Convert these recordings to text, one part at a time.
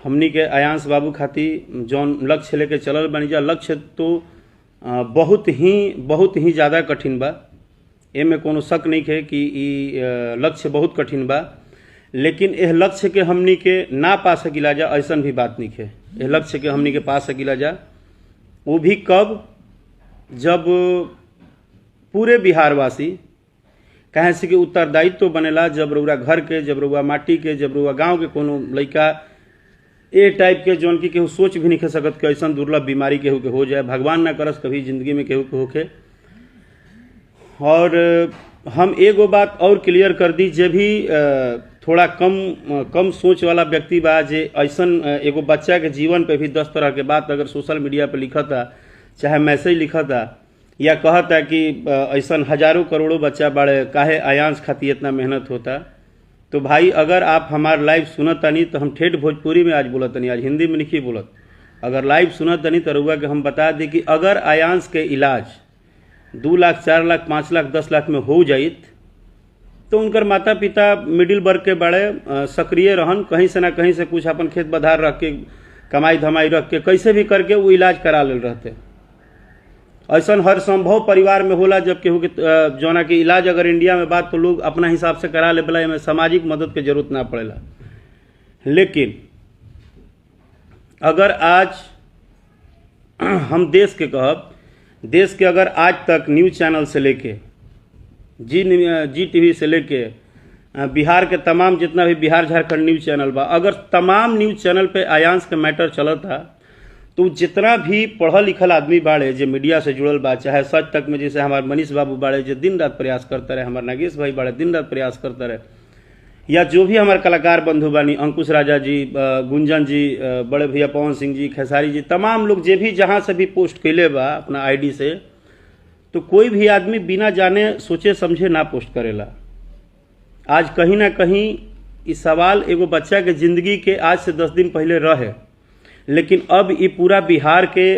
हमनी के आयांश बाबू खातिर जौन लक्ष्य लेके चलल बानी जा, लक्ष्य तो बहुत ही ज़्यादा कठिन बा। एमे कोनो शक नहीं है कि ई लक्ष्य बहुत कठिन बा, लेकिन यह लक्ष्य के हमनी के ना पा सकिला जा ऐसन भी बात नहीं है। यह लक्ष्य के हमनी के पा सकिला जा, वो भी कब, जब पूरे बिहारवासी कहे से कि उत्तरदायित्व तो बनेला, जब रउरा घर के, जब रउरा माटी के, जब रउरा गांव के कोनो लड़का ए टाइप के जौन की केहू सोच भी नहीं कर सकत कि ऐसा दुर्लभ बीमारी केहू के हो जाए, भगवान ना करस कभी जिंदगी में केहू के होके। और हम एगो बात और क्लियर कर दी, जे भी थोड़ा कम सोच वाला व्यक्ति बा, जे ऐसन एगो बच्चा के जीवन पे भी 10 तरह के बात अगर सोशल मीडिया पे लिखता, चाहे मैसेज लिखता या कहता कि ऐसन हजारों करोड़ों बच्चा बाड़े, काहे आयांश खातिर इतना मेहनत होता, तो भाई अगर आप हमार लाइव सुनत तनी तो हम ठेठ भोजपुरी में आज बोलत तनी, आज हिंदी में नहीं बोलत। अगर लाइव सुनत तनी तो रउआ के हम बता दी कि अगर आयांश के इलाज 2 लाख, 4 लाख, 5 लाख, 10 लाख में हो जाइत तो उनकर माता पिता मिडिल वर्ग के बड़े सक्रिय रहन, कहीं से ना कहीं से कुछ अपन खेत बधार रख के, कमाई धमाई रख के, कैसे भी करके वो इलाज करा ले रहते। ऐसा हर संभव परिवार में होला, जब केहू के जौना के इलाज अगर इंडिया में बात तो लोग अपना हिसाब से करा ले बला, में सामाजिक मदद के जरूरत ना पड़ेला। लेकिन अगर आज हम देश के कहब, देश के अगर आज तक न्यूज चैनल से लेके जी टीवी से लेके बिहार के तमाम जितना भी बिहार झारखंड न्यूज चैनल बा, अगर तमाम न्यूज चैनल पे आयांश के मैटर चलता, तो जितना भी पढ़ल लिखल आदमी बाड़े जे मीडिया से जुड़ल बा, चाहे सच तक में, जैसे हमारे मनीष बाबू बाड़े जो दिन रात प्रयास करते रहे, हमारे नागेश भाई बाड़े दिन रात प्रयास करते रहे, या जो भी हमारे कलाकार बंधु बानी, अंकुश राजा जी, गुंजन जी, बड़े भैया पवन सिंह जी, खेसारी जी, तमाम लोग जे भी जहाँ से भी पोस्ट कैले बा अपना आईडी से, तो कोई भी आदमी बिना जाने सोचे समझे ना पोस्ट करेला। आज कहीं ना कहीं इस सवाल एगो बच्चा के जिंदगी के आज से 10 दिन पहले रहे, लेकिन अब ये पूरा बिहार के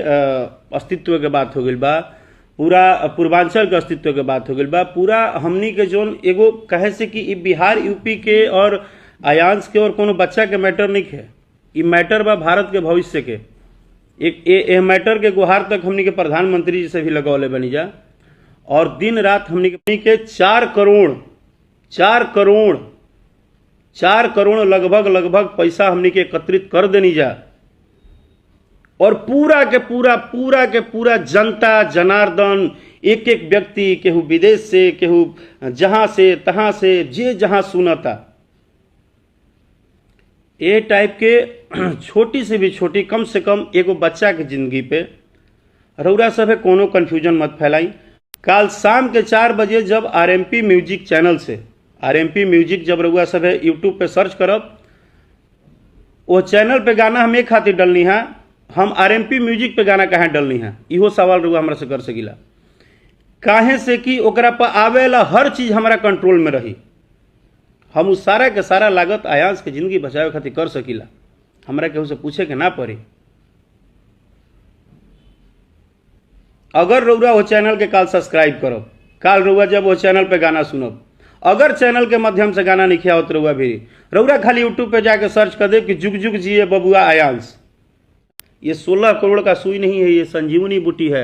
अस्तित्व के बात हो गई बा, पूरा पूर्वांचल के अस्तित्व के बात हो गई बा, पूरा हमनी के जोन एगो कहे से कि ये बिहार यूपी के और आयांश के और कोनो बच्चा के मैटर नहीं है, ये मैटर बा भारत के भविष्य के। एक मैटर के गुहार तक हमनी के प्रधानमंत्री जी से भी लगौले बनी जा, और दिन रात हमनी के 4 करोड़ लगभग पैसा हमनी के एकत्रित कर देनी जा, और पूरा के पूरा जनता जनार्दन, एक एक व्यक्ति, केहू विदेश से, केहू जहां से तहां से, जे जहां सुनता, ए टाइप के छोटी से भी छोटी, कम से कम एगो बच्चा के जिंदगी पे रउरा सभे कोनो कंफ्यूजन मत फैलाई। काल शाम के 4 बजे जब आरएमपी म्यूजिक चैनल से, आरएमपी म्यूजिक जब रउरा सभे यूट्यूब पे सर्च करब, वो चैनल पे गाना हम एक खातिर डलनी है, हम आरएमपी म्यूजिक पे गाना कहाँ डलनी है, इहो सवाल रउआ हमरा से कर सकिला। काहे से कि ओकरा पर आवेला हर चीज हमारा कंट्रोल में रही, हम उस सारा के सारा लागत आयांश के जिंदगी बचावे खातिर कर सकिला, हमरा केहू से पूछे के ना पड़ी। अगर रउरा वो चैनल के काल सब्सक्राइब करब, काल रउआ जब वो चैनल पे गाना सुनब, अगर चैनल के माध्यम से गाना नहीं आवत रउआ भी, रउरा खाली यूट्यूब पे जाके सर्च कर दे कि जुग जुग जिए बबुआ आयांश। ये 16 करोड़ का सुई नहीं है, ये संजीवनी बूटी है।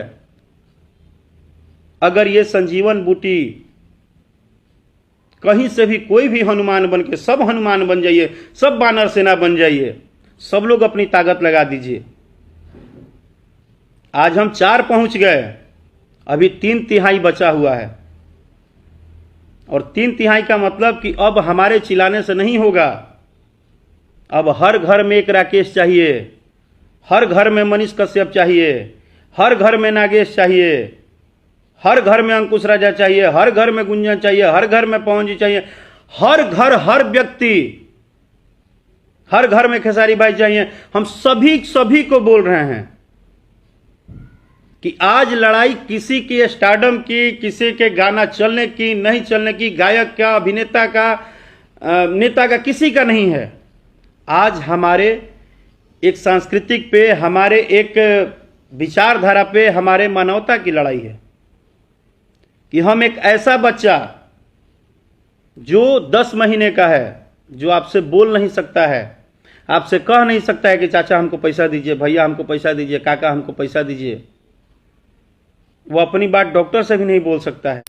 अगर ये संजीवन बूटी कहीं से भी कोई भी हनुमान बन के, सब हनुमान बन जाइए, सब बानर सेना बन जाइए, सब लोग अपनी ताकत लगा दीजिए। आज हम 4 पहुंच गए, अभी 3/3 बचा हुआ है, और 3/3 का मतलब कि अब हमारे चिल्लाने से नहीं होगा। अब हर घर में एक राकेश चाहिए, हर घर में मनीष कश्यप चाहिए, हर घर में नागेश चाहिए, हर घर में अंकुश राजा चाहिए, हर घर में गुंजन चाहिए, हर घर में पवन जी चाहिए, हर घर, हर व्यक्ति, हर घर में खेसारी भाई चाहिए। हम सभी को बोल रहे हैं कि आज लड़ाई किसी की स्टारडम की, किसी के गाना चलने की नहीं चलने की, गायक का, अभिनेता का, नेता का, किसी का नहीं है। आज हमारे एक सांस्कृतिक पे, हमारे एक विचारधारा पे, हमारे मानवता की लड़ाई है कि हम एक ऐसा बच्चा जो 10 महीने का है, जो आपसे बोल नहीं सकता है, आपसे कह नहीं सकता है कि चाचा हमको पैसा दीजिए, भैया हमको पैसा दीजिए, काका हमको पैसा दीजिए। वो अपनी बात डॉक्टर से भी नहीं बोल सकता है।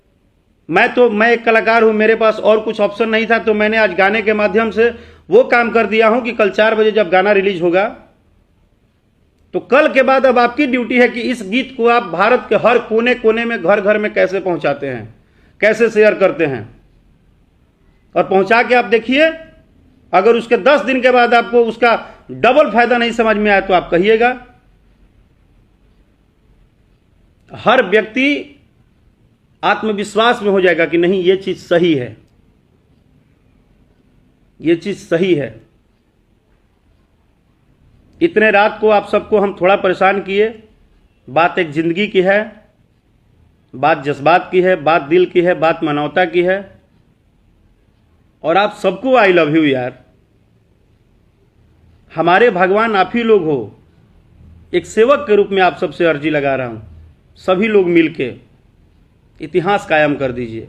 मैं एक कलाकार हूं, मेरे पास और कुछ ऑप्शन नहीं था, तो मैंने आज गाने के माध्यम से वो काम कर दिया हूं कि कल 4 बजे जब गाना रिलीज होगा, तो कल के बाद अब आपकी ड्यूटी है कि इस गीत को आप भारत के हर कोने कोने में, घर घर में कैसे पहुंचाते हैं, कैसे शेयर करते हैं। और पहुंचा के आप देखिए, अगर उसके 10 दिन के बाद आपको उसका डबल फायदा नहीं समझ में आया तो आप कहिएगा। हर व्यक्ति आत्मविश्वास में हो जाएगा कि नहीं, ये चीज सही है, ये चीज सही है। इतने रात को आप सबको हम थोड़ा परेशान किए। बात एक जिंदगी की है, बात जज्बात की है, बात दिल की है, बात मानवता की है। और आप सबको आई लव यू यार। हमारे भगवान आप ही लोग हो। एक सेवक के रूप में आप सबसे अर्जी लगा रहा हूं, सभी लोग मिलके इतिहास कायम कर दीजिए।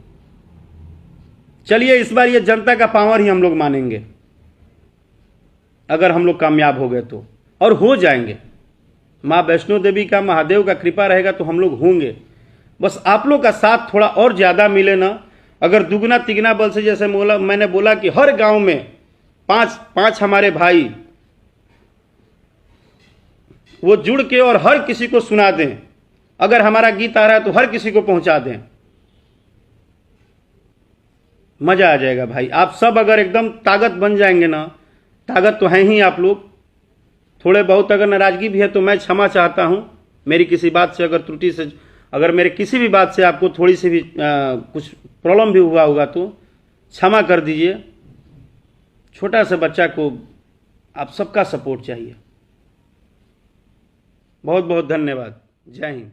चलिए, इस बार ये जनता का पावर ही हम लोग मानेंगे, अगर हम लोग कामयाब हो गए तो, और हो जाएंगे। माँ वैष्णो देवी का, महादेव का कृपा रहेगा तो हम लोग होंगे। बस आप लोग का साथ थोड़ा और ज्यादा मिले ना। अगर दुगना तिगना बल से, जैसे मैंने बोला कि हर गांव में 5 हमारे भाई वो जुड़ के और हर किसी को सुना दें। अगर हमारा गीत आ रहा है तो हर किसी को पहुंचा दें, मजा आ जाएगा भाई। आप सब अगर एकदम ताकत बन जाएंगे ना, ताकत तो है ही आप लोग। थोड़े बहुत अगर नाराजगी भी है तो मैं क्षमा चाहता हूं। मेरी किसी बात से अगर त्रुटि से, अगर मेरे किसी भी बात से आपको थोड़ी सी भी कुछ प्रॉब्लम भी हुआ होगा तो क्षमा कर दीजिए। छोटा सा बच्चा को आप सबका सपोर्ट चाहिए। बहुत बहुत धन्यवाद। जय हिंद।